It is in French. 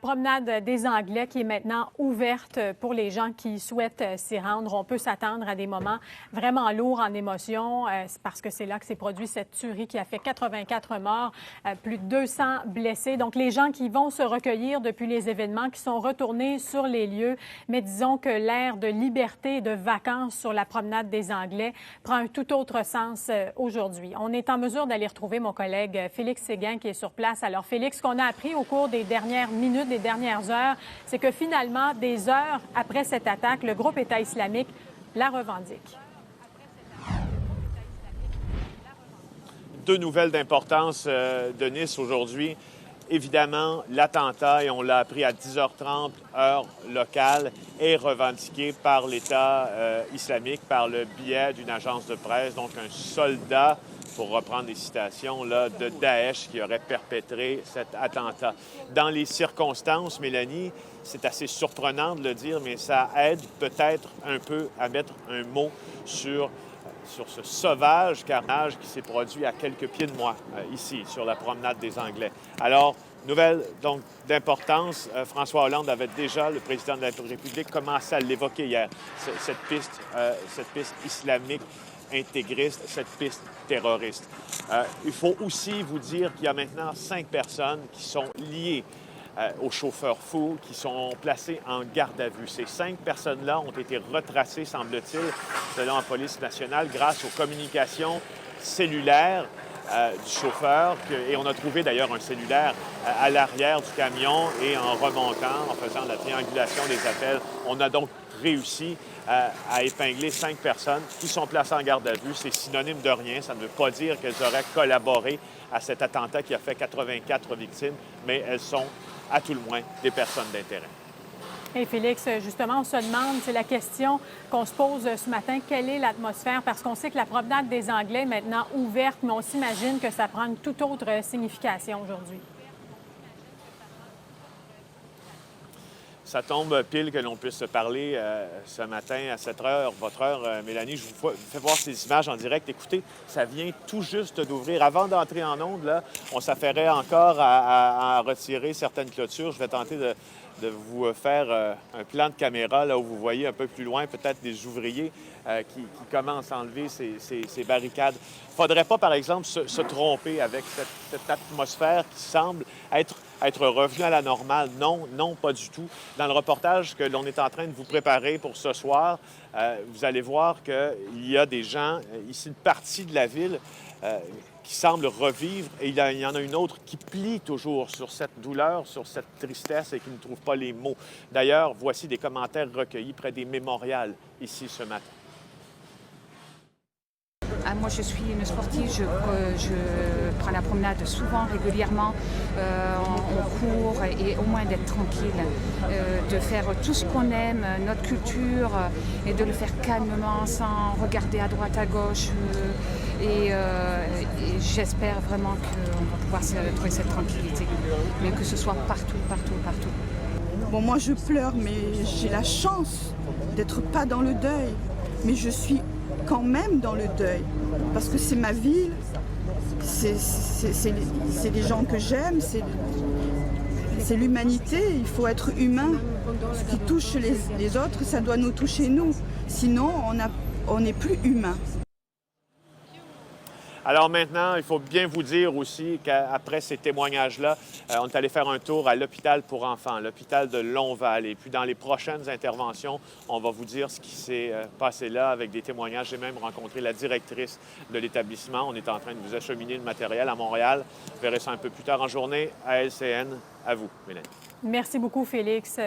promenade des Anglais qui est maintenant ouverte pour les gens qui souhaitent s'y rendre. On peut s'attendre à des moments vraiment lourds en émotions parce que c'est là que s'est produit cette tuerie qui a fait 84 morts, plus de 200 blessés. Donc, les gens qui vont se recueillir depuis les événements, qui sont retournés sur les lieux. Mais disons que l'ère de liberté et de vacances sur la promenade des Anglais prend un tout autre sens aujourd'hui. On est en mesure d'aller retrouver mon collègue Félix Séguin qui est sur place. Alors, Félix, ce qu'on a appris au cours des dernières minutes, des dernières heures, c'est que finalement, des heures après cette attaque, le groupe État islamique la revendique. Deux nouvelles d'importance de Nice aujourd'hui. Évidemment, l'attentat, et on l'a appris à 10h30, heure locale, est revendiqué par l'État islamique par le biais d'une agence de presse, donc un soldat, pour reprendre les citations, là, de Daesh qui aurait perpétré cet attentat. Dans les circonstances, Mélanie, c'est assez surprenant de le dire, mais ça aide peut-être un peu à mettre un mot sur ce sauvage carnage qui s'est produit à quelques pieds de moi, ici, sur la promenade des Anglais. Alors, nouvelle donc d'importance, François Hollande avait déjà, le président de la République, commencé à l'évoquer hier, cette piste islamique intégriste, cette piste terroriste. Il faut aussi vous dire qu'il y a maintenant 5 personnes qui sont liées aux chauffeurs fous qui sont placés en garde à vue. Ces 5 personnes-là ont été retracées, semble-t-il, selon la police nationale, grâce aux communications cellulaires du chauffeur. Et on a trouvé d'ailleurs un cellulaire à l'arrière du camion et en remontant, en faisant la triangulation des appels, on a donc réussi à épingler 5 personnes qui sont placées en garde à vue. C'est synonyme de rien. Ça ne veut pas dire qu'elles auraient collaboré à cet attentat qui a fait 84 victimes, mais elles sont à tout le moins des personnes d'intérêt. Et Félix, justement, on se demande, c'est la question qu'on se pose ce matin, quelle est l'atmosphère? Parce qu'on sait que la promenade des Anglais est maintenant ouverte, mais on s'imagine que ça prend une toute autre signification aujourd'hui. Ça tombe pile que l'on puisse se parler ce matin à 7 heures, votre heure, Mélanie. Je vous fais voir ces images en direct. Écoutez, ça vient tout juste d'ouvrir. Avant d'entrer en onde, là, on s'affairait encore à retirer certaines clôtures. Je vais tenter de vous faire un plan de caméra là où vous voyez un peu plus loin peut-être des ouvriers qui commencent à enlever ces barricades. Il ne faudrait pas, par exemple, se tromper avec cette atmosphère qui semble être revenu à la normale. Non, non, pas du tout. Dans le reportage que l'on est en train de vous préparer pour ce soir, vous allez voir qu'il y a des gens, ici, une partie de la ville qui semble revivre, et il y en a une autre qui plie toujours sur cette douleur, sur cette tristesse et qui ne trouve pas les mots. D'ailleurs, voici des commentaires recueillis près des mémorials ici ce matin. Moi, je suis une sportive, je prends la promenade souvent, régulièrement. On court et au moins d'être tranquille, de faire tout ce qu'on aime, notre culture, et de le faire calmement, sans regarder à droite, à gauche. Et j'espère vraiment qu'on va pouvoir trouver cette tranquillité, mais que ce soit partout, partout, partout. Bon, moi, je pleure, mais j'ai la chance d'être pas dans le deuil. Mais je suis quand même dans le deuil, parce que c'est ma ville, c'est les gens que j'aime, c'est l'humanité, il faut être humain. Ce qui touche les autres, ça doit nous toucher nous, sinon on n'est plus humain. Alors maintenant, il faut bien vous dire aussi qu'après ces témoignages-là, on est allé faire un tour à l'hôpital pour enfants, l'hôpital de Lonval. Et puis dans les prochaines interventions, on va vous dire ce qui s'est passé là avec des témoignages. J'ai même rencontré la directrice de l'établissement. On est en train de vous acheminer le matériel à Montréal. Vous verrez ça un peu plus tard en journée à LCN. À vous, Mélanie. Merci beaucoup, Félix.